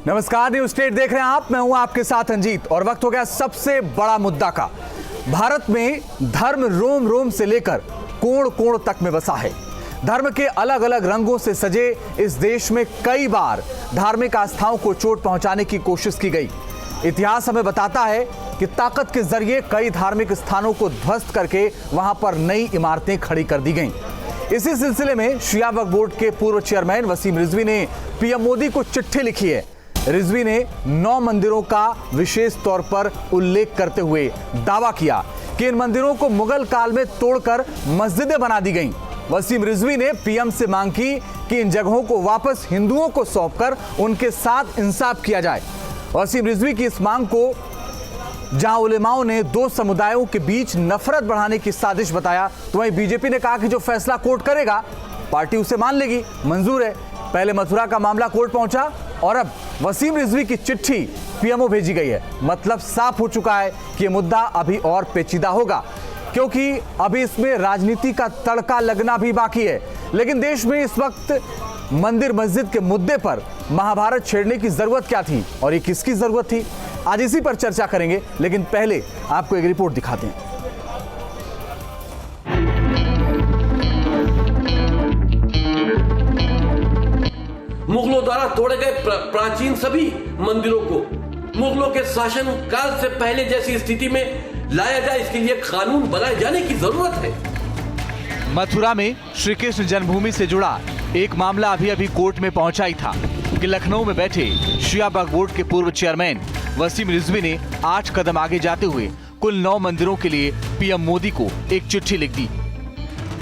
नमस्कार, news state देख रहे हैं आप। मैं हूं आपके साथ अंजीत और वक्त हो गया सबसे बड़ा मुद्दा का। भारत में धर्म रोम रोम से लेकर कोण कोण तक में बसा है। धर्म के अलग अलग रंगों से सजे इस देश में कई बार धार्मिक आस्थाओं को चोट पहुंचाने की कोशिश की गई। इतिहास हमें बताता है कि ताकत के जरिए कई धार्मिक स्थानों को ध्वस्त करके वहां पर नई इमारतें खड़ी कर दी गईं। इसी सिलसिले में शिया वक्फ बोर्ड के पूर्व चेयरमैन वसीम रिजवी ने पीएम मोदी को चिट्ठी लिखी है। रिजवी ने 9 मंदिरों का विशेष तौर पर उल्लेख करते हुए दावा किया कि इन मंदिरों को मुगल काल में तोड़कर मस्जिदें बना दी गईं। वसीम रिजवी ने पीएम से मांग की कि इन जगहों को वापस हिंदुओं को सौंपकर उनके साथ इंसाफ किया जाए। वसीम रिजवी की इस मांग को जहां उलेमाओं ने 2 समुदायों के बीच नफरत बढ़ाने की साजिश बताया, तो वहीं बीजेपी ने कहा कि जो फैसला कोर्ट करेगा पार्टी उसे मान लेगी, मंजूर है। पहले मथुरा का मामला कोर्ट पहुंचा और अब वसीम रिजवी की चिट्ठी पीएमओ भेजी गई है। मतलब साफ हो चुका है कि यह मुद्दा अभी और पेचीदा होगा, क्योंकि अभी इसमें राजनीति का तड़का लगना भी बाकी है। लेकिन देश में इस वक्त मंदिर मस्जिद के मुद्दे पर महाभारत छेड़ने की जरूरत क्या थी और ये किसकी जरूरत थी, आज इसी पर चर्चा करेंगे। लेकिन पहले आपको एक रिपोर्ट दिखाते हैं। मुगलों द्वारा तोड़े गए प्राचीन सभी मंदिरों को मुगलों के शासन काल से पहले जैसी स्थिति में लाया जाए, इसके लिए कानून बनाए जाने की जरूरत है। मथुरा में श्री कृष्ण जन्मभूमि से जुड़ा एक मामला अभी कोर्ट में पहुंचा ही था कि लखनऊ में बैठे शिया वक्फ बोर्ड के पूर्व चेयरमैन वसीम रिजवी ने 8 कदम आगे जाते हुए कुल 9 मंदिरों के लिए पीएम मोदी को एक चिट्ठी लिख दी।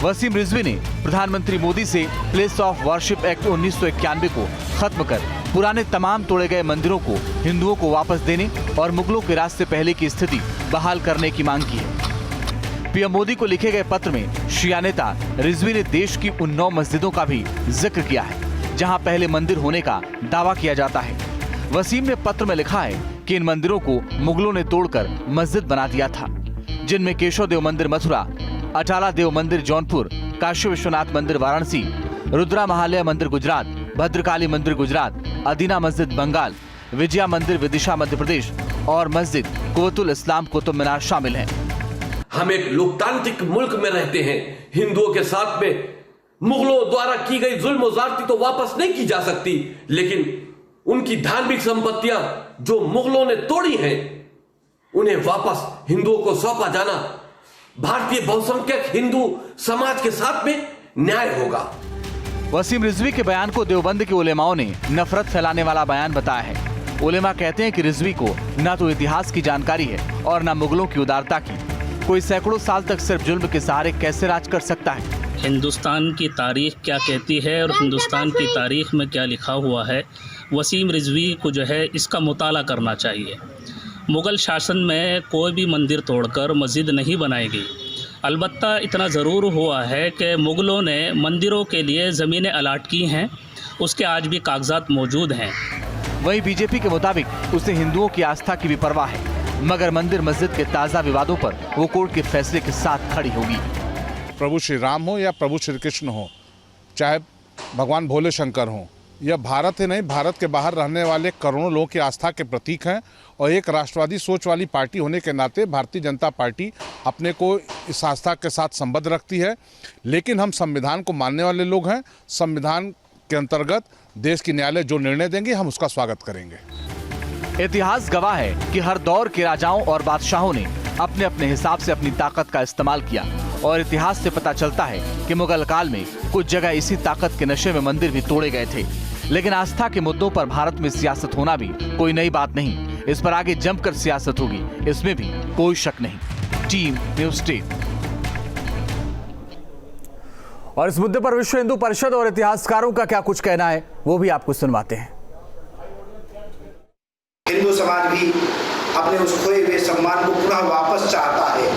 वसीम रिजवी ने प्रधानमंत्री मोदी से प्लेस ऑफ वर्शिप एक्ट 1991 को खत्म कर पुराने तमाम तोड़े गए मंदिरों को हिंदुओं को वापस देने और मुगलों के राज से पहले की स्थिति बहाल करने की मांग की है। पीएम मोदी को लिखे गए पत्र में शिया नेता रिजवी ने देश की उन 9 मस्जिदों का भी जिक्र किया है जहां पहले मंदिर होने का दावा किया जाता है। वसीम ने पत्र में लिखा है कि इन मंदिरों को मुगलों ने तोड़कर मस्जिद बना दिया था, जिनमें केशव देव मंदिर मथुरा, अटाला देव मंदिर जौनपुर, काशी विश्वनाथ मंदिर वाराणसी, रुद्रा महालय मंदिर गुजरात, भद्रकाली मंदिर गुजरात, अदीना मस्जिद बंगाल, विजया मंदिर विदिशा मध्य प्रदेश और मस्जिद कुवतुल इस्लाम कुतुब मीनार शामिल हैं। हम एक लोकतांत्रिक मुल्क में रहते हैं। हिंदुओं के साथ में मुगलों द्वारा की गई जुल्म और ज्यादती तो वापस नहीं की जा सकती, लेकिन उनकी धार्मिक संपत्तियां जो मुगलों ने तोड़ी हैं, उन्हें वापस हिंदुओं को सौंपा जाना भारतीय बहुसंख्यक हिंदू समाज के साथ में न्याय होगा। वसीम रिजवी के बयान को देवबंद के उलेमाओं ने नफरत फैलाने वाला बयान बताया है। उलेमा कहते हैं कि रिजवी को न तो इतिहास की जानकारी है और न मुगलों की उदारता की। कोई सैकड़ों साल तक सिर्फ जुल्म के सहारे कैसे राज कर सकता है? हिंदुस्तान की तारीख क्या कहती है और हिंदुस्तान की तारीख में क्या लिखा हुआ है, वसीम रिजवी को जो है इसका मुताला करना चाहिए। मुग़ल शासन में कोई भी मंदिर तोड़कर मस्जिद नहीं बनाई गई। अलबत्ता इतना ज़रूर हुआ है कि मुग़लों ने मंदिरों के लिए ज़मीनें अलाट की हैं, उसके आज भी कागजात मौजूद हैं। वहीं बीजेपी के मुताबिक उसे हिंदुओं की आस्था की भी परवाह है, मगर मंदिर मस्जिद के ताज़ा विवादों पर वो कोर्ट के फैसले के साथ खड़ी होगी। प्रभु श्री राम हो या प्रभु श्री कृष्ण हो, चाहे भगवान भोले शंकर हो, यह भारत ही नहीं, भारत के बाहर रहने वाले करोड़ों लोगों की आस्था के प्रतीक हैं। और एक राष्ट्रवादी सोच वाली पार्टी होने के नाते भारतीय जनता पार्टी अपने को इस आस्था के साथ संबद्ध रखती है। लेकिन हम संविधान को मानने वाले लोग हैं। संविधान के अंतर्गत देश की न्यायालय जो निर्णय देंगे हम उसका स्वागत करेंगे। इतिहास गवाह है कि हर दौर के राजाओं और बादशाहों ने अपने अपने हिसाब से अपनी ताकत का इस्तेमाल किया और इतिहास से पता चलता है कि मुगल काल में कुछ जगह इसी ताकत के नशे में मंदिर भी तोड़े गए थे। लेकिन आस्था के मुद्दों पर भारत में सियासत होना भी कोई नई बात नहीं। इस पर आगे जमकर सियासत होगी, इसमें भी कोई शक नहीं। Team news state. और इस मुद्दे पर विश्व हिंदू परिषद और इतिहासकारों का क्या कुछ कहना है, वो भी आपको सुनवाते हैं। हिंदू समाज भी अपने उस खोए हुए सम्मान को पुनः वापस चाहता है,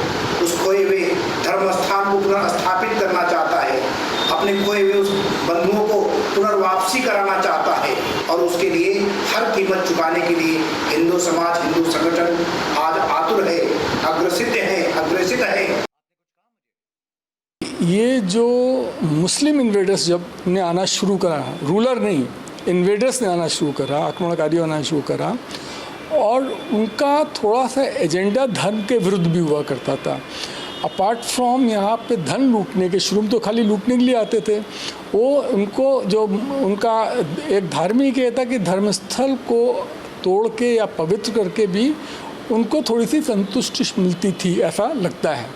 उस खोए हुए धर्म स्थान को पुनः स्थापित करना चाहता है, अपने खोए हुए उस बंधुओं को पुनर्वापसी कराना चाहता है और उसके लिए हर कीमत चुकाने के लिए हिंदू समाज, हिंदू संगठन आज आतुर है, अग्रसित है। ये जो मुस्लिम इन्वेडर्स जब ने आना शुरू करा, रूलर नहीं, इन्वेडर्स ने आना शुरू करा, आक्रमणकारियों आना शुरू करा, और उनका थोड़ा सा एजेंडा धर्म के विरुद्ध भी हुआ करता था। अपार्ट फ्रॉम यहाँ पे धन लूटने के, शुरू में तो खाली लूटने के लिए आते थे, वो उनको जो उनका एक धार्मिक ये था कि धर्मस्थल को तोड़ के या पवित्र करके भी उनको थोड़ी सी संतुष्टि मिलती थी, ऐसा लगता है।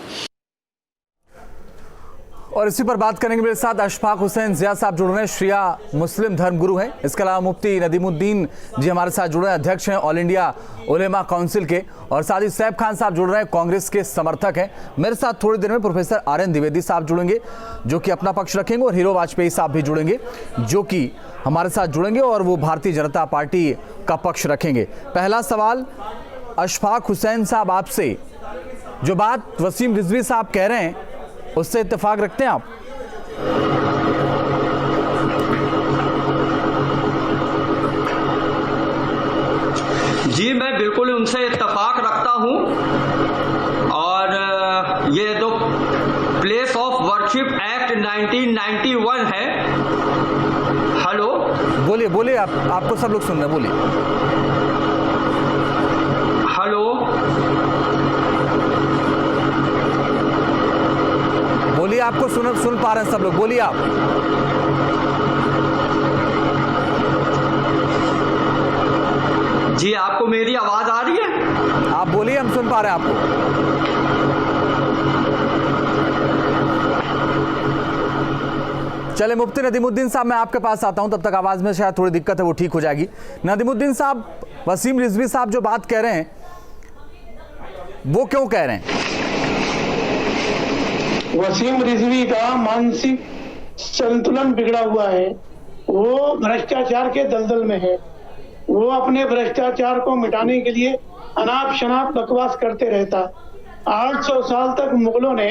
और इसी पर बात करेंगे मेरे साथ अशफाक हुसैन ज़िया साहब जुड़ रहे हैं, शिया मुस्लिम धर्मगुरु हैं। इसके अलावा मुफ्ती नदीमुद्दीन जी हमारे साथ जुड़ रहे हैं, अध्यक्ष हैं ऑल इंडिया उलेमा काउंसिल के, और साथ ही सैफ खान साहब जुड़ रहे हैं, कांग्रेस के समर्थक हैं। मेरे साथ थोड़ी देर में प्रोफेसर आर.एन. द्विवेदी साहब जुड़ेंगे जो कि अपना पक्ष रखेंगे, और हीरो वाजपेयी साहब भी जुड़ेंगे जो कि हमारे साथ जुड़ेंगे और वो भारतीय जनता पार्टी का पक्ष रखेंगे। पहला सवाल अशफाक हुसैन साहब आपसे, जो बात वसीम रिजवी साहब कह रहे हैं उससे इत्तेफाक रखते हैं आप? जी मैं बिल्कुल उनसे इत्तेफाक रखता हूं, और ये जो प्लेस ऑफ वर्शिप एक्ट 1991 है। हेलो, बोलिए बोलिए, आपको सब लोग सुन रहे हैं, बोलिए। हेलो बोलिए, आपको सुन पा रहे हैं सब लोग, बोलिए आप। जी आपको मेरी आवाज आ रही है? आप बोलिए, हम सुन पा रहे हैं आपको। चले मुफ्ती नदीमुद्दीन साहब, मैं आपके पास आता हूं, तब तक आवाज में शायद थोड़ी दिक्कत है, वो ठीक हो जाएगी। नदीमुद्दीन साहब, वसीम रिजवी साहब जो बात कह रहे हैं वो क्यों कह रहे हैं? वसीम रिजवी का मानसिक संतुलन बिगड़ा हुआ है, वो भ्रष्टाचार के दलदल में है। वो अपने भ्रष्टाचार को मिटाने के लिए अनाप शनाप बकवास करते रहता। 800 साल तक मुगलों ने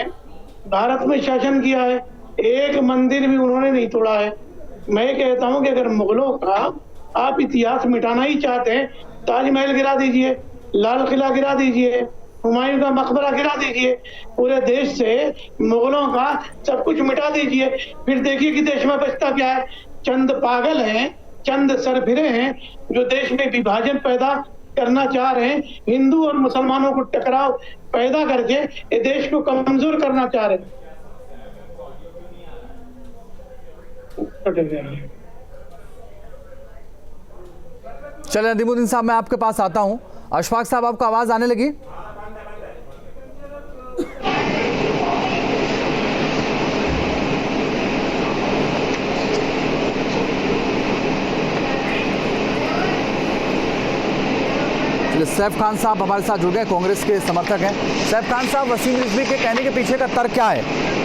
भारत में शासन किया है, एक मंदिर भी उन्होंने नहीं तोड़ा है। मैं कहता हूं कि अगर मुगलों का आप इतिहास मिटाना ही चाहते हैं, ताजमहल गिरा दीजिए, लाल किला गिरा दीजिए, हुमायूं का मकबरा गिरा दीजिए, पूरे देश से मुगलों का सब कुछ मिटा दीजिए, फिर देखिए कि देश में बचता क्या है। चंद पागल हैं, चंद सरफिरे हैं जो देश में विभाजन पैदा करना चाह रहे हैं, हिंदू और मुसलमानों को टकराव पैदा करके ये देश को कमजोर करना चाह रहे हैं। चले नदीमुद्दीन साहब, मैं आपके पास आता हूं। अशफाक साहब, आपको आवाज आने लगी? सैफ खान साहब हमारे साथ जुड़ गए, कांग्रेस के समर्थक हैं। सैफ खान साहब, वसीम रिजवी के कहने के पीछे का तर्क क्या है?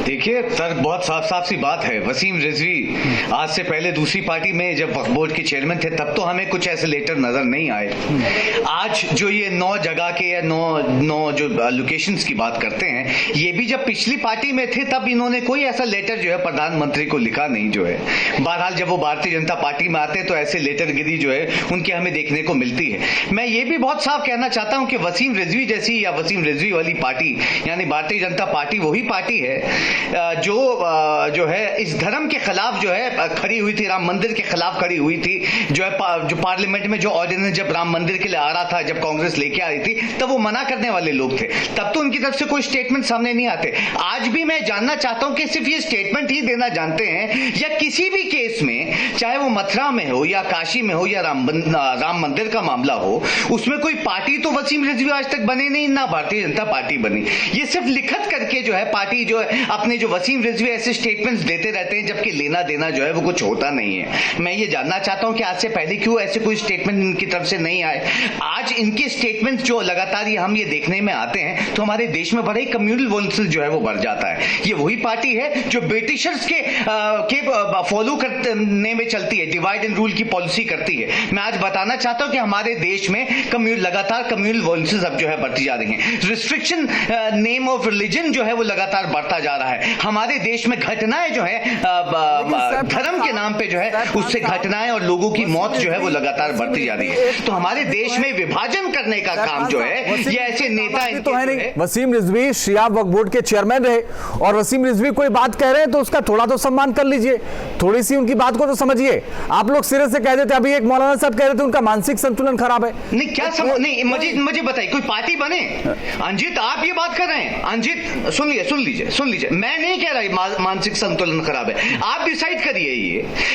देखिए, तर्क बहुत साफ साफ सी बात है। वसीम रिजवी आज से पहले दूसरी पार्टी में जब वक्फ बोर्ड के चेयरमैन थे, तब तो हमें कुछ ऐसे लेटर नजर नहीं आए। आज जो ये 9 जगह के या 9 जो लोकेशंस की बात करते हैं, ये भी जब पिछली पार्टी में थे तब इन्होंने कोई ऐसा लेटर जो है प्रधानमंत्री को लिखा नहीं जो है। बहरहाल जब वो भारतीय जनता पार्टी में आते तो ऐसे लेटर गिरी जो है उनकी हमें देखने को मिलती है। मैं ये भी बहुत साफ कहना चाहता हूं कि वसीम रिजवी जैसी या वसीम रिजवी वाली पार्टी यानी भारतीय जनता पार्टी वही पार्टी है जो है इस धर्म के खिलाफ जो है खड़ी हुई थी, राम मंदिर के खिलाफ खड़ी हुई थी। जो पार्लियामेंट में जो ऑर्डिनेंस जब राम मंदिर के लिए आ रहा था, जब कांग्रेस लेके आ रही थी, तब वो मना करने वाले लोग थे। तब तो उनकी तरफ से कोई स्टेटमेंट सामने नहीं आते। आज भी मैं जानना चाहता हूं कि सिर्फ ये स्टेटमेंट ही देना जानते हैं या किसी भी केस में, चाहे वो मथुरा में हो या काशी में हो या राम मंदिर का मामला हो, उसमें कोई पार्टी तो वसीम रिजवी आज तक बने नहीं, ना भारतीय जनता पार्टी बनी। ये सिर्फ लिखत करके जो है पार्टी जो है अपने जो वसीम रिजवी ऐसे स्टेटमेंट्स देते रहते हैं, जबकि लेना देना जो है वो कुछ होता नहीं है। मैं ये जानना चाहता हूं कि आज से पहले क्यों ऐसे कोई स्टेटमेंट इनकी तरफ से नहीं आए। आज इनके स्टेटमेंट्स जो लगातार हम ये देखने में आते हैं तो हमारे देश में बड़ा ही कम्युनल वोलेंस जो है वो बढ़ जाता है। ये वही पार्टी है जो ब्रिटिशर्स के फॉलो करने में चलती है, डिवाइड एंड रूल की पॉलिसी करती है। मैं आज बताना चाहता हूं कि हमारे देश में लगातार कम्युनल वॉयलेंसेस अब जो है बढ़ती जा रही हैं। रिस्ट्रिक्शन नेम ऑफ रिलीजन जो है वो लगातार बढ़ता जा रहा है। हमारे देश में घटनाएं जो है धर्म के नाम पे जो है उससे घटनाएं और लोगों की मौत जो है वो लगातार बढ़ती जा रही है। तो हमारे देश में विभाजन करने का काम जो है ये ऐसे नेता तो है नहीं। वसीम रिजवी शिया वक्फ बोर्ड के चेयरमैन रहे और वसीम रिजवी कोई बात कह रहे हैं तो उसका थोड़ा तो सम्मान कर लीजिए, थोड़ी सी उनकी बात को तो समझिए। आप लोग सिरे से कह देते, अभी एक मौलाना साहब कह रहे थे उनका मानसिक संतुलन खराब है। नहीं क्या नहीं, मुझे बताइए कोई पार्टी बने? अंजित आप ये बात कर रहे हैं? अंजित सुन लीजिए, मैं नहीं कह रहा मानसिक संतुलन खराब है, आप डिसाइड करिए।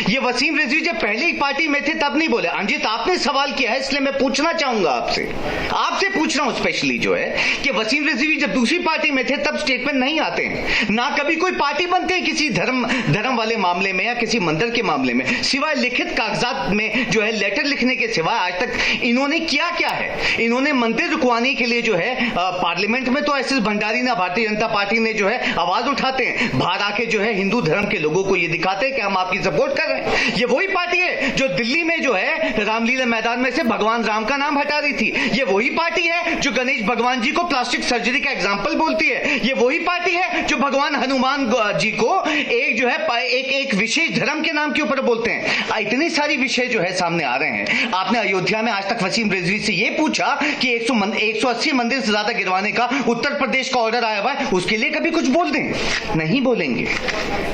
ये वसीम रिजवी जब पहले ही पार्टी में थे तब नहीं बोले। अंजित आपने सवाल किया है इसलिए मैं पूछना चाहूंगा आपसे पूछ रहा हूं स्पेशली जो है कि वसीम रिजवी जब दूसरी पार्टी में थे तब स्टेटमेंट नहीं आते हैं, ना कभी कोई पार्टी बनते हैं किसी धर्म वाले मामले में या किसी मंदिर के मामले में, सिवाय लिखित कागजात में जो है लेटर लिखने के सिवाय आज तक इन्होंने किया क्या है? इन्होंने मंदिर रुकवाने के लिए जो है पार्लियामेंट में तो एसएस भंडारी ना भारतीय जनता पार्टी ने जो है आवाज उठाते हैं, बाहर आके जो है हिंदू धर्म के लोगों को ये दिखाते हैं कि हम आपकी सपोर्ट कर रहे हैं। ये वही पार्टी है जो दिल्ली में जो है रामलीला मैदान में से भगवान राम का नाम हटा रही थी। ये वही पार्टी है जो गणेश भगवान जी को प्लास्टिक सर्जरी का एग्जाम्पल बोलती है। ये वही पार्टी है जो भगवान हनुमान जी को एक जो है एक विशेष धर्म के नाम के ऊपर बोलते हैं। इतनी सारी विषय जो है सामने आ रहे हैं। आपने अयोध्या में आज तक वसीम रिजवी से ये पूछा कि 180 मंदिर से ज्यादा गिरवाने का उत्तर प्रदेश का ऑर्डर आया हुआ है, उसके लिए कभी कुछ बोल दें? नहीं बोलेंगे,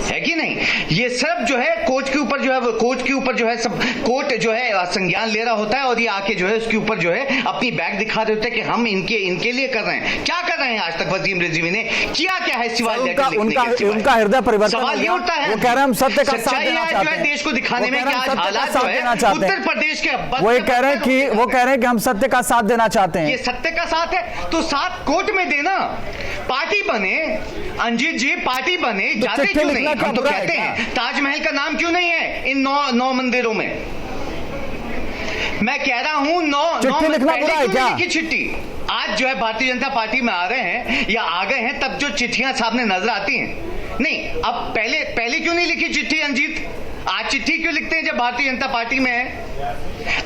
है कि नहीं? ये सब जो है कोर्ट के ऊपर जो है सब कोर्ट जो है संज्ञान ले रहा होता है और ये आके जो है उसके ऊपर जो है अपनी बैग दिखा रहे होते हैं कि हम इनके लिए कर रहे हैं। क्या कर रहे हैं आज तक वसीम रिजवी ने किया क्या है सिवाय लेटर लिखने के सिवाय? उनका हृदय परिवर्तन सवाल ये उठता है, वो कह रहे हैं हम सत्य का साथ देना चाहते हैं, देश को दिखाने में कि आज हालात जो है उत्तर प्रदेश के वो कह रहे हैं कि हम सत्य का साथ देना चाहते हैं। ये सत्य का साथ है तो साथ कोर्ट में देना, पार्टी बने अंजित जी, पार्टी बने, जाते क्यों नहीं? हम तो कहते हैं ताजमहल का नाम क्यों नहीं है इन 9 मंदिरों में? मैं कह रहा हूं 9 लिखना बुरा है क्या? चिट्ठी आज जो है भारतीय जनता पार्टी में आ रहे हैं या आ गए हैं तब जो चिट्ठियां सामने नजर आती हैं, नहीं अब पहले क्यों नहीं लिखी चिट्ठी अंजित? आज चिट्ठी क्यों लिखते हैं जब भारतीय जनता पार्टी में है?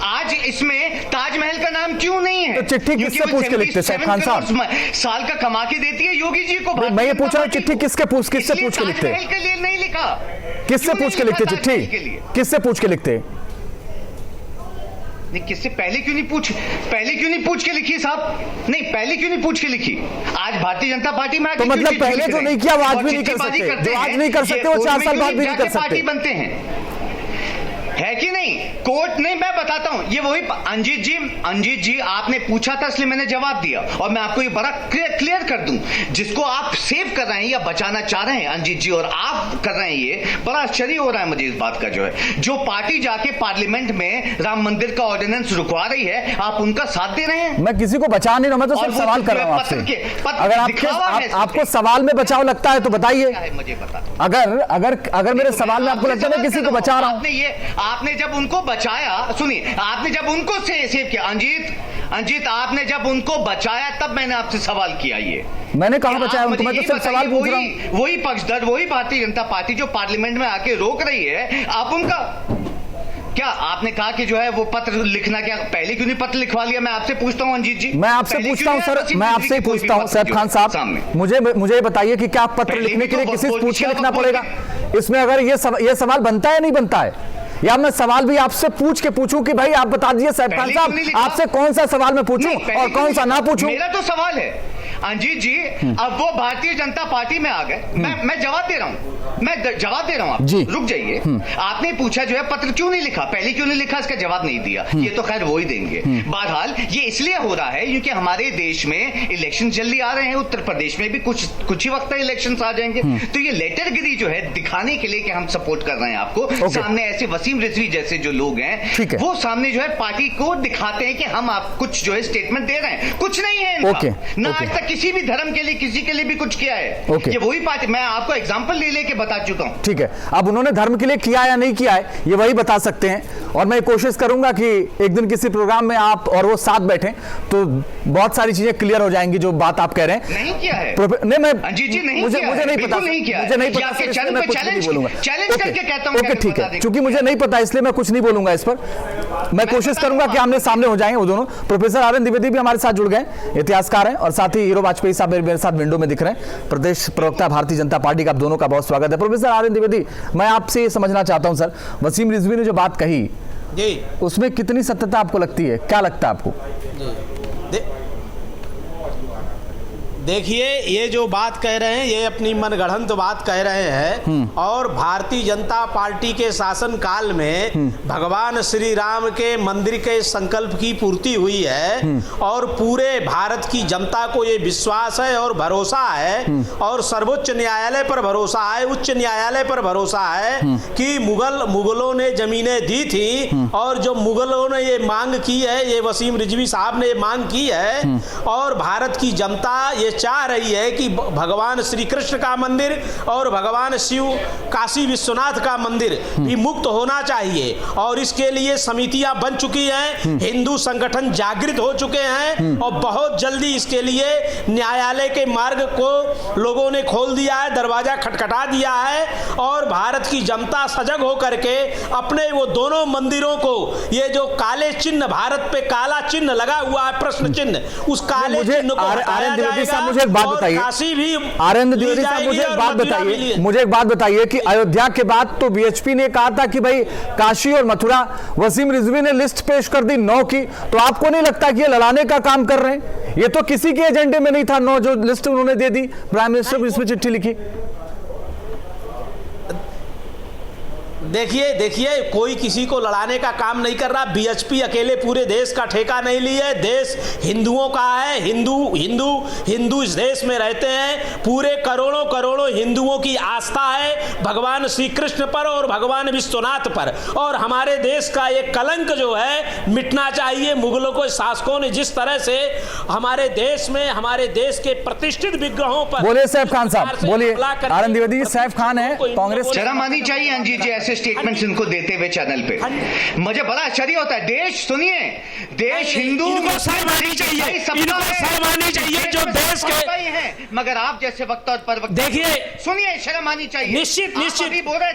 आज इसमें ताजमहल का नाम क्यों नहीं है? तो चिट्ठी किससे पूछ के लिखते हैं खान साहब? साल का कमा के देती है योगी जी को। मैं ये पूछ रहा हूँ चिट्ठी किससे पूछ के लिखते हैं? के लिए नहीं लिखा, किससे पूछ के लिखते चिट्ठी? किससे पूछ के लिखते? नहीं किससे पहले क्यों नहीं पूछ के लिखी साहब? नहीं पहले क्यों नहीं पूछ के लिखी? आज भारतीय जनता पार्टी में तो मतलब पहले जो नहीं किया वो आज भी नहीं कर सकते, जो आज नहीं कर सकते वो 4 साल बाद भी नहीं कर सकते। पार्टी बनते हैं, है कि नहीं? कोर्ट नहीं, मैं बताता हूं ये वही अंजित जी आपने पूछा था इसलिए मैंने जवाब दिया और मैं आपको ये बड़ा क्लियर कर दूं, जिसको आप सेव कर रहे हैं या बचाना चाह रहे हैं अंजित जी और आप कर रहे हैं, ये बड़ा आश्चर्य हो रहा है मुझे इस बात का जो है। जो पार्टी जाके पार्लियामेंट में राम मंदिर का ऑर्डिनेंस रुकवा रही है आप उनका साथ दे रहे हैं। मैं किसी को बचा नहीं रहा, मैं तो सिर्फ सवाल कर रहा हूं आपसे। अगर आपको सवाल में बचाव लगता है तो बताइए। मुझे बता, अगर मेरे सवाल में आपको लगता है मैं किसी को बचा रहा हूं। आपने जब उनको बचाया, सुनिए, आपने जब उनको सेव किया अंजित आपने जब उनको बचाया तब मैंने आपसे सवाल किया। ये मैंने कहा बचाया उनको? मैं तो सिर्फ सवाल पूछ रहा हूं। वही पक्षधर, वही भारतीय जनता पार्टी जो पार्लियामेंट में आके रोक रही है, आप उनका क्या आपने कहा कि जो है वो पत्र लिखना, क्या पहले क्यों नहीं पत्र लिखवा लिया? मैं आपसे पूछता हूं अंजित जी, मैं आपसे पूछता हूं सर, मैं आपसे ही पूछता हूं सैफ खान साहब, मुझे बताइए कि क्या पत्र लिखने के लिए किसी से पूछ के लिखना पड़ेगा? इसमें अगर ये सवाल बनता है या नहीं बनता है, या मैं सवाल भी आपसे पूछ के पूछूं कि भाई आप बता दीजिए सैफ खान साहब आपसे कौन सा सवाल मैं पूछूं और कौन सा ना पूछूं? मेरा तो सवाल है अंजित जी, अब वो भारतीय जनता पार्टी में आ गए, मैं जवाब दे रहा हूं, आप जी रुक जाइए। आपने पूछा जो है पत्र क्यों नहीं लिखा, पहले क्यों नहीं लिखा, इसका जवाब नहीं दिया, ये तो खैर वो ही देंगे। बहरहाल ये इसलिए हो रहा है क्योंकि हमारे देश में इलेक्शन जल्दी आ रहे हैं, उत्तर प्रदेश में भी कुछ ही वक्त इलेक्शन आ जाएंगे, तो ये लेटरगिरी जो है दिखाने के लिए कि हम सपोर्ट कर रहे हैं आपको, सामने ऐसे वसीम रिजवी जैसे जो लोग हैं वो सामने जो है पार्टी को दिखाते हैं कि हम आप कुछ जो है स्टेटमेंट दे रहे हैं, कुछ नहीं है इनका, ना आज तक किसी भी धर्म के लिए किसी के लिए भी कुछ किया है। ये वही पार्टी, मैं आपको एग्जांपल ले के बता चुका हूं। ठीक है, अब उन्होंने धर्म के लिए किया या नहीं किया है ये वही बता सकते हैं, और मैं कोशिश करूंगा कि एक दिन किसी प्रोग्राम में आप और वो साथ बैठे तो बहुत सारी चीजें क्लियर हो जाएंगी जो बात आप कह रहे हैं। नहीं किया है नहीं, मैं अंजित जी नहीं मुझे नहीं पता, नहीं किया, मुझे नहीं पता, चैलेंज करके कहता हूं। ओके ठीक है, क्योंकि मुझे नहीं पता, इसलिए मैं कुछ नहीं बोलूंगा इस पर। मैं कोशिश करूंगा कि आमने सामने हो जाएंगे वो दोनों। प्रोफेसर आर एन द्विवेदी भी हमारे साथ जुड़ गए, इतिहासकार हैं, और साथ ही हीरो वाजपेयी साहब मेरे साथ विंडो में दिख रहे हैं, प्रदेश प्रवक्ता भारतीय जनता पार्टी का। आप दोनों का बहुत स्वागत है। प्रोफेसर आर एन द्विवेदी, मैं आपसे ये समझना चाहता हूं सर, वसीम रिजवी ने जो बात कही जी, उसमें कितनी सत्यता आपको लगती है, क्या लगता है आपको? देखिए, ये जो बात कह रहे हैं ये अपनी मनगढ़ंत बात कह रहे हैं, और भारतीय जनता पार्टी के शासन काल में भगवान श्री राम के मंदिर के संकल्प की पूर्ति हुई है, और पूरे भारत की जनता को ये विश्वास है और भरोसा है, और सर्वोच्च न्यायालय पर भरोसा है, उच्च न्यायालय पर भरोसा है कि मुगलों ने जमीनें दी थी, और जो मुगलों ने ये मांग की है, ये वसीम रिजवी साहब ने ये मांग की है, और भारत की जनता ये चाह रही है कि भगवान श्री कृष्ण का मंदिर और भगवान शिव काशी विश्वनाथ का मंदिर भी मुक्त होना चाहिए, और इसके लिए समितियां बन चुकी हैं, हिंदू संगठन जागृत हो चुके हैं, और बहुत जल्दी इसके लिए न्यायालय के मार्ग को लोगों ने खोल दिया है, दरवाजा खटखटा दिया है, और भारत की जनता सजग हो करके अपने वो दोनों मंदिरों को, ये जो काले चिन्ह, भारत पे काला चिन्ह लगा हुआ है, प्रश्न चिन्ह, उस काले चिन्ह को हटाया जाएगा। मुझे एक बात बताइए, आनंद द्विवेदी साहब, मुझे एक बात बताइए कि अयोध्या के बाद तो बीएचपी ने कहा था कि भाई काशी और मथुरा, वसीम रिजवी ने लिस्ट पेश कर दी 9 की, तो आपको नहीं लगता कि ये लड़ाने का काम कर रहे हैं? ये तो किसी के एजेंडे में नहीं था 9 जो लिस्ट उन्होंने दे दी, प्राइम मिनिस्टर को इसमें चिट्ठी लिखी। देखिए, कोई किसी को लड़ाने का काम नहीं कर रहा। बीएचपी अकेले पूरे देश का ठेका नहीं लिए, देश हिंदुओं का है, हिंदू इस देश में रहते हैं, पूरे करोड़ों हिंदुओं की आस्था है भगवान श्री कृष्ण पर और भगवान विश्वनाथ पर, और हमारे देश का ये कलंक जो है मिटना चाहिए। मुगलों को शासकों ने जिस तरह से हमारे देश में, हमारे देश के प्रतिष्ठित विग्रहों पर, बोलिए सैफ खान साहब, बोलिए। आनंद द्विवेदी, सैफ खान है कांग्रेस। शर्म आनी चाहिए अंजी जी ऐसे स्टेटमेंट्स इनको देते हुए चैनल पे। मुझे बड़ा आश्चर्य होता है। देश सुनिए, देश हिंदू, इनको शर्म आनी चाहिए, इनको शर्म आनी चाहिए जो देश के हैं, मगर आप जैसे वक्ता और परवक्ता, देखिए सुनिए, शर्म आनी चाहिए।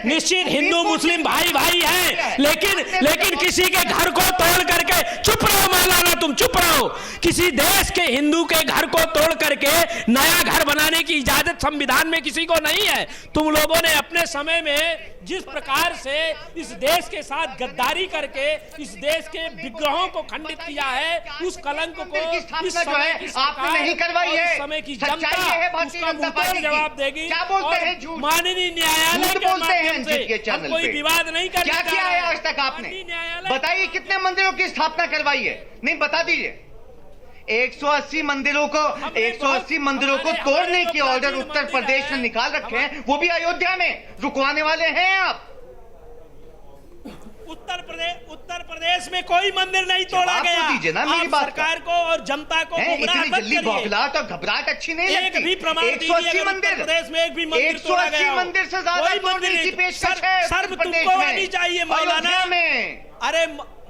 निश्चित हिंदू मुस्लिम भाई हैं, लेकिन किसी के घर को तोड़ करके, चुप रहो मौलाना, तुम चुप रहो, किसी देश के हिंदू के घर को तोड़ करके नया घर बनाने की इजाजत संविधान में किसी को नहीं है। तुम लोगों ने अपने समय में जिस प्रकार से इस देश के साथ गद्दारी करके इस देश के विग्रहों को खंडित किया है, उस कलंक को इस समय की आपने नहीं करवाई है। समय की जनता उसका मुंहतोड़ जवाब देगी। क्या बोलते हैं? झूठ। माननीय न्यायालय के माध्यम से कोई विवाद नहीं कर, क्या किया है आज तक आपने? बताइए कितने मंदिरों की स्थापना करवाई है? नहीं, बता दीजिए। 180 मंदिरों को तोड़ने के ऑर्डर उत्तर प्रदेश ने निकाल रखे हैं, वो भी अयोध्या में। रुकवाने वाले हैं आप? उत्तर प्रदेश में कोई मंदिर नहीं तोड़ा गया। दीजिए ना मेरी बात, सरकार को और जनता को इतनी जल्दी बौखलाहट और घबराहट अच्छी नहीं लगती। एक भी प्रमाण 180 मंदिर प्रदेश में, एक भी मंदिर तोड़ा गया, 180 मंदिर से ज्यादा तोड़ने की पेशकश है। शर्म तुमको आनी चाहिए मौलाना में। अरे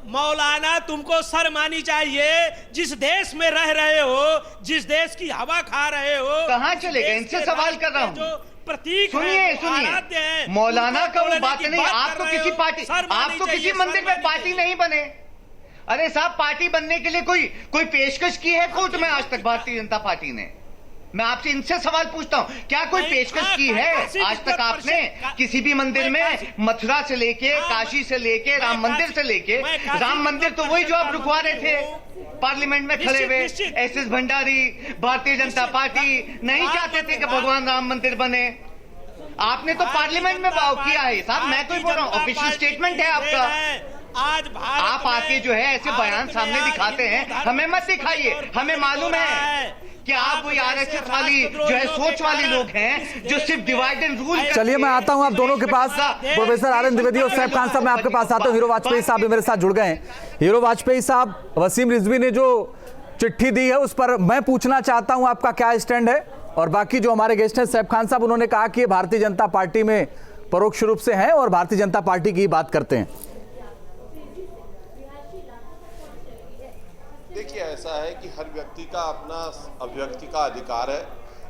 मौलाना, तुमको शर्म आनी चाहिए। जिस देश में रह रहे हो, जिस देश की हवा खा रहे हो, कहाँ चले गए? इनसे सवाल कर रहा हूँ। प्रतीक सुनिए, मौलाना का वो बात नहीं। आप तो किसी मंदिर में पार्टी नहीं बने। अरे साहब, पार्टी बनने के लिए कोई पेशकश की है कोर्ट में आज तक भारतीय जनता पार्टी ने? मैं आपसे इनसे सवाल पूछता हूं, क्या कोई पेशकश की है आज तक आपने किसी भी मंदिर में? मथुरा से लेके, काशी से लेके, राम मंदिर से लेके। राम मंदिर तो वही जो आप रुकवा रहे थे पार्लियामेंट में खड़े हुए। एस भंडारी, भारतीय जनता पार्टी नहीं चाहते थे कि भगवान राम मंदिर बने। आपने तो पार्लियामेंट में किया है साहब। मैं तो बोल रहा हूँ, ऑफिशियल स्टेटमेंट है आपका। आज आप आके जो है ऐसे बयान सामने दिखाते हैं, हमें मत दिखाइए। हमें मालूम है कि आप वही आरएसएस वाली जो है सोच वाले लोग हैं जो सिर्फ डिवाइड एंड रूल। चलिए, मैं आता हूं आप दोनों के पास। प्रोफेसर आर एन द्विवेदी और सैफ खान साहब, मैं आपके पास आता हूं। हीरो वाजपेयी साहब भी मेरे साथ जुड़ गए हैं। हीरो वाजपेयी साहब, वसीम रिजवी ने जो चिट्ठी दी है उस पर मैं पूछना चाहता हूं आपका क्या स्टैंड है, और बाकी जो हमारे गेस्ट हैं सैफ खान साहब, उन्होंने कहा कि भारतीय जनता पार्टी में परोक्ष रूप से हैं और भारतीय जनता पार्टी की बात करते हैं। देखिए, ऐसा है कि हर व्यक्ति का अपना अभिव्यक्ति का अधिकार है,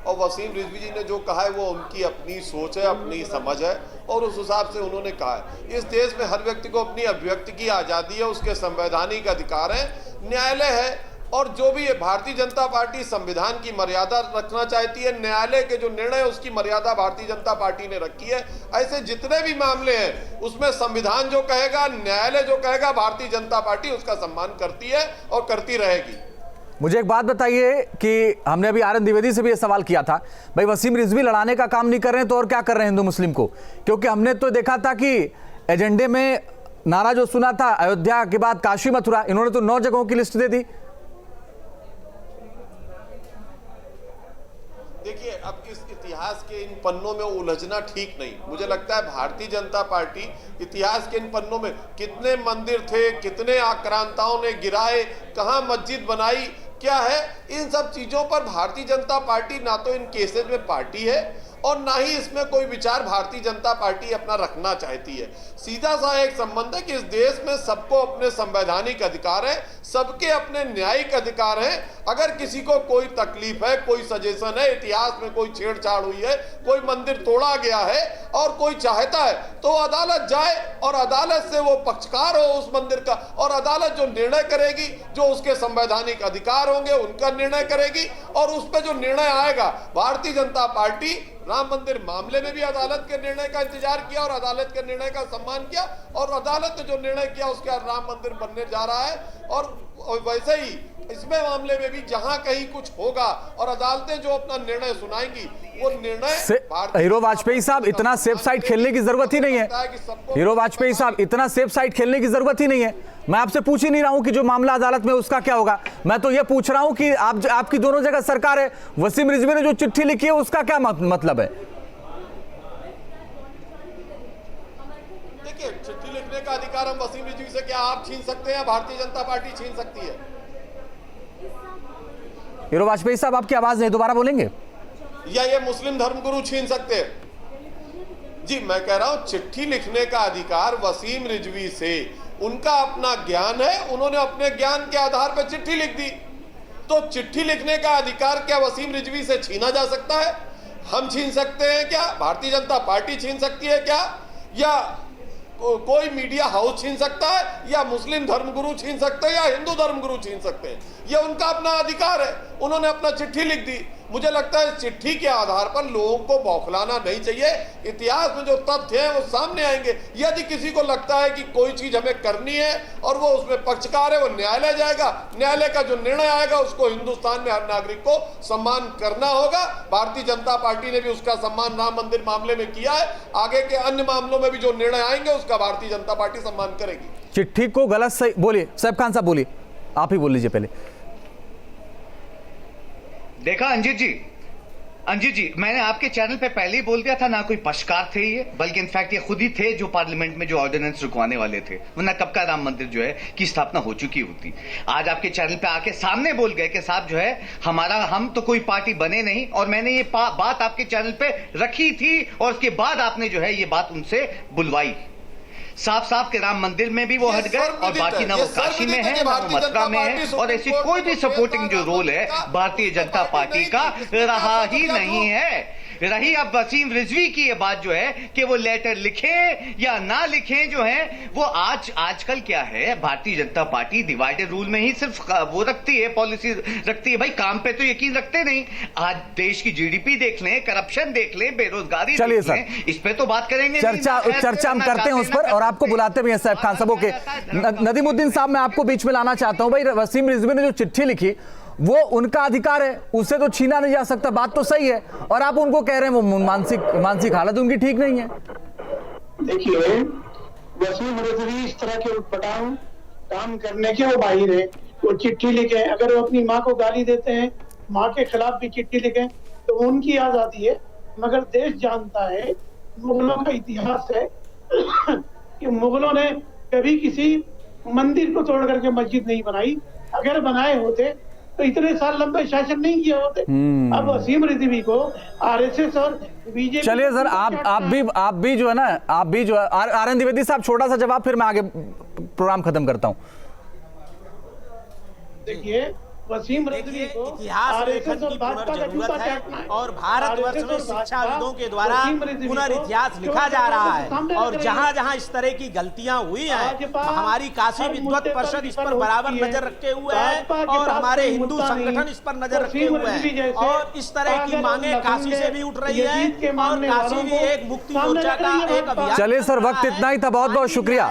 और वसीम रिजवी जी ने जो कहा है वो उनकी अपनी सोच है, अपनी समझ है और उस हिसाब से उन्होंने कहा है। इस देश में हर व्यक्ति को अपनी अभिव्यक्ति की आज़ादी है, उसके संवैधानिक अधिकार है, न्यायालय है और जो भी है भारतीय जनता पार्टी संविधान की मर्यादा रखना चाहती है। न्यायालय के जो निर्णय है उसकी मर्यादा भारतीय जनता पार्टी ने रखी है। ऐसे जितने भी मामले हैं उसमें संविधान जो कहेगा, न्यायालय जो कहेगा, भारतीय जनता पार्टी उसका सम्मान करती है और करती रहेगी। मुझे एक बात बताइए कि हमने अभी आर एन द्विवेदी से भी ये सवाल किया था, भाई वसीम रिजवी लड़ाने का काम नहीं कर रहे हैं तो और क्या कर रहे हैं हिंदू मुस्लिम को? क्योंकि हमने तो देखा था कि एजेंडे में नारा जो सुना था अयोध्या के बाद काशी मथुरा, इन्होंने तो 9 जगहों की लिस्ट दे दी। देखिए, अब इस इतिहास के इन पन्नों में उलझना ठीक नहीं। मुझे लगता है भारतीय जनता पार्टी इतिहास के इन पन्नों में कितने मंदिर थे, कितने आक्रांताओं ने गिराए, कहाँ मस्जिद बनाई, क्या है, इन सब चीजों पर भारतीय जनता पार्टी ना तो इन केसेज में पार्टी है और ना ही इसमें कोई विचार भारतीय जनता पार्टी अपना रखना चाहती है। सीधा सा एक संबंध है कि इस देश में सबको अपने संवैधानिक अधिकार है, सबके अपने न्यायिक अधिकार हैं। अगर किसी को कोई तकलीफ है, कोई सजेशन है, इतिहास में कोई छेड़छाड़ हुई है, कोई मंदिर तोड़ा गया है और कोई चाहता है तो अदालत जाए और अदालत से वो पक्षकार हो उस मंदिर का और अदालत जो निर्णय करेगी, जो उसके संवैधानिक अधिकार होंगे उनका निर्णय करेगी और उस पर जो निर्णय आएगा, भारतीय जनता पार्टी राम मंदिर मामले में भी अदालत के निर्णय का इंतजार किया और अदालत के निर्णय का सम्मान किया और अदालत ने जो निर्णय किया उसके बाद राम मंदिर बनने जा रहा है। और वैसे ही इसमें मामले में भी जहां कहीं कुछ होगा और अदालतें जो अपना निर्णय सुनाएंगी वो निर्णय हीरो वाजपेयी साहब इतना सेफ साइड खेलने की जरूरत ही नहीं है। हीरो वाजपेयी साहब इतना सेफ साइड खेलने की जरूरत ही नहीं है। मैं आपसे पूछ ही नहीं रहा हूं कि जो मामला अदालत में उसका क्या होगा, मैं तो ये पूछ रहा हूं कि आपकी दोनों जगह सरकार है, वसीम रिजवी ने जो चिट्ठी लिखी है उसका क्या मतलब है? देखिए, चिट्ठी लिखने का अधिकार हम वसीम रिजवी से क्या आप छीन सकते हैं, भारतीय जनता पार्टी छीन सकती है? हीरो वाजपेयी साहब आपकी आवाज नहीं, दोबारा बोलेंगे? या ये मुस्लिम धर्मगुरु छीन सकते हैं? जी, मैं कह रहा हूं चिट्ठी लिखने का अधिकार वसीम रिजवी से, उनका अपना ज्ञान है, उन्होंने अपने ज्ञान के आधार पर चिट्ठी लिख दी, तो चिट्ठी लिखने का अधिकार क्या वसीम रिजवी से छीना जा सकता है? हम छीन सकते हैं क्या? भारतीय जनता पार्टी छीन सकती है क्या? या कोई मीडिया हाउस छीन सकता है? या मुस्लिम धर्मगुरु छीन सकते हैं? या हिंदू धर्मगुरु छीन सकते हैं? यह उनका अपना अधिकार है, उन्होंने अपना चिट्ठी लिख दी। मुझे लगता है चिट्ठी के आधार पर लोगों को बौखलाना नहीं चाहिए। इतिहास में जो तथ्य हैं वो सामने आएंगे। यदि किसी को लगता है कि कोई चीज हमें करनी है और वो उसमें पक्षकार है, वो न्यायालय जाएगा, न्यायालय का जो निर्णय आएगा उसको हिंदुस्तान में हर नागरिक को सम्मान करना होगा। भारतीय जनता पार्टी ने भी उसका सम्मान राम मंदिर मामले में किया है, आगे के अन्य मामलों में भी जो निर्णय आएंगे उसका भारतीय जनता पार्टी सम्मान करेगी। चिट्ठी को गलत सही बोलिए, सैफ खान साहब बोलिए, आप ही बोल लीजिए पहले। देखा अंजित जी, मैंने आपके चैनल पे पहले ही बोल दिया था, ना कोई पक्षकार थे ये, बल्कि इनफैक्ट ये खुद ही थे जो पार्लियामेंट में जो ऑर्डिनेंस रुकवाने वाले थे, वरना कब का राम मंदिर जो है की स्थापना हो चुकी होती। आज आपके चैनल पे आके सामने बोल गए कि साहब जो है हम तो कोई पार्टी बने नहीं, और मैंने ये बात आपके चैनल पे रखी थी और उसके बाद आपने जो है ये बात उनसे बुलवाई। साफ साफ के राम मंदिर में भी वो हट गए और बाकी ना वो काशी में है, ना वो मथुरा में है, और ऐसी कोई भी सपोर्टिंग जो रोल है भारतीय जनता पार्टी का रहा ही नहीं है। रही अब वसीम रिजवी की ये बात जो है कि वो लेटर लिखे या ना लिखे, जो है वो आजकल क्या है, Bharatiya Janata party divided rule में ही सिर्फ वो रखती है, पॉलिसी रखती है। भाई काम पे तो यकीन रखते नहीं। आज देश की जीडीपी देख लें, करप्शन देख लें, बेरोजगारी देख लें, इस पे तो बात करेंगे। चर्चा हम करते हैं उस पर और आपको बुलाते भी हैं सैफ खान साहब के। नदीमुद्दीन साहब, मैं आपको बीच में लाना चाहता हूं। भाई वसीम रिजवी ने जो चिट्ठी लिखी वो उनका अधिकार है, उससे तो छीना नहीं जा सकता, बात तो सही है, और आप उनको कह रहे हैं वो मानसिक हालत उनकी ठीक नहीं है। देखिए, वसीम रिजवी इस तरह के उटपटांग काम करने के वो बाहिर है। वो चिट्ठी लिखे, अगर वो अपनी माँ को गाली देते हैं, माँ के खिलाफ भी चिट्ठी लिखें तो उनकी आजादी है, मगर देश जानता है, मुगलों का इतिहास है कि मुगलों ने कभी किसी मंदिर को तोड़ करके मस्जिद नहीं बनाई। अगर बनाए होते तो इतने साल लंबे शासन नहीं किए होते। अब वसीम रिजवी को आरएसएस और बीजेपी। चलिए सर, आप भी जो है ना, आप भी जो है, आर एन द्विवेदी साहब छोटा सा जवाब, फिर मैं आगे प्रोग्राम खत्म करता हूं। देखिए, वसीम देखिए, रिजवी को इतिहास लेखन की पुनर्जरूरत है और भारतवर्ष में शिक्षाविदों के द्वारा पुनर्इतिहास लिखा जा रहा है। और जहां जहां इस तरह की गलतियां हुई हैं, हमारी काशी विद्वत परिषद इस पर बराबर नजर रखे हुए है और हमारे हिंदू संगठन इस पर नजर रखे हुए हैं और इस तरह की मांगे काशी से भी उठ रही है और काशी भी एक मुक्ति मोर्चा का एक अभियान। चलिए सर, वक्त इतना ही था, बहुत बहुत शुक्रिया।